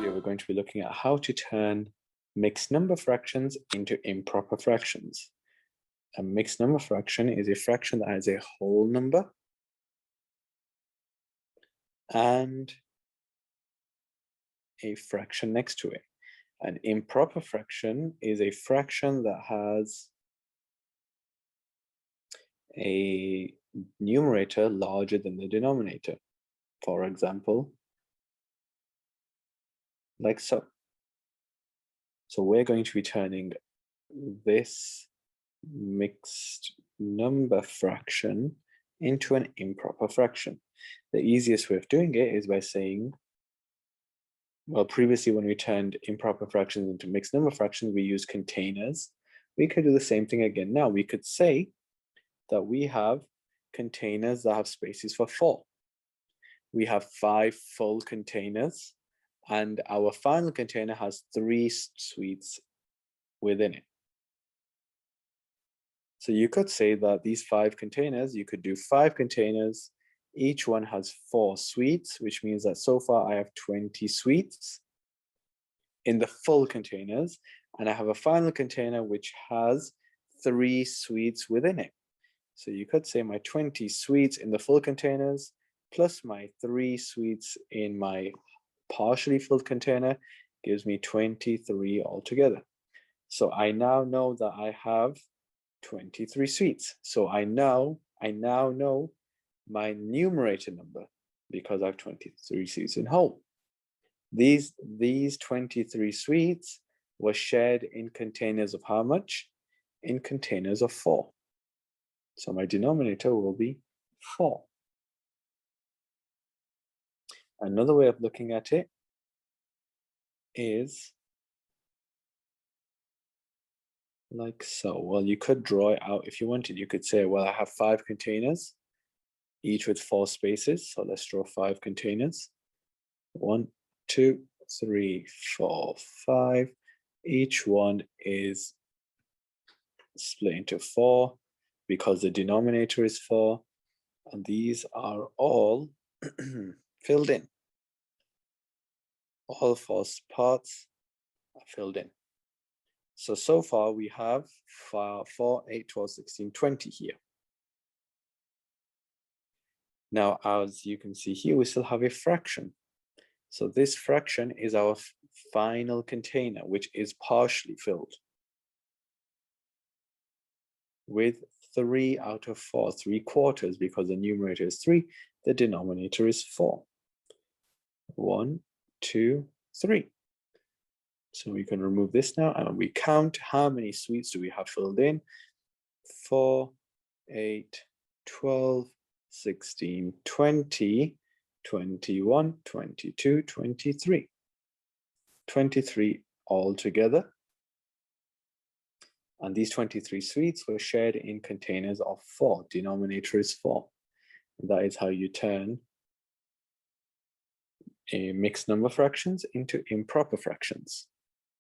We're going to be looking at how to turn mixed number fractions into improper fractions. A mixed number fraction is a fraction that has a whole number and a fraction next to it. An improper fraction is a fraction that has a numerator larger than the denominator. For example, like so. So we're going to be turning this mixed number fraction into an improper fraction. The easiest way of doing it is by saying, well, previously when we turned improper fractions into mixed number fractions, we used containers. We could do the same thing again now. We could say that we have containers that have spaces for 4. We have 5 full containers, and our final container has 3 sweets within it. So you could say that these 5 containers, you could do 5 containers, each one has 4 sweets, which means that so far I have 20 sweets in the full containers, and I have a final container which has 3 sweets within it. So you could say my 20 sweets in the full containers plus my 3 sweets in my partially filled container gives me 23 altogether. So I now know that I have 23 sweets. So I now know my numerator number because I have 23 sweets in whole. These 23 sweets were shared in containers of how much? In containers of 4. So my denominator will be 4. Another way of looking at it is like so. Well, you could draw it out if you wanted. You could say, well, I have 5 containers, each with 4 spaces. So let's draw 5 containers. 1, 2, 3, 4, 5. Each one is split into 4 because the denominator is 4. And these are all filled in. All 4 parts are filled in. So far we have 4, 8, 12, 16, 20 here. Now, as you can see here, we still have a fraction. So this fraction is our final container, which is partially filled with 3 out of 4, 3/4, because the numerator is 3, the denominator is 4. 1, 2, 3. So we can remove this now, and we count how many sweets do we have filled in. 4, 8, 12, 16, 20, 21, 22, 23. 23 altogether. And these 23 sweets were shared in containers of 4. Denominator is 4. And that is how you turn a mixed number fractions into improper fractions.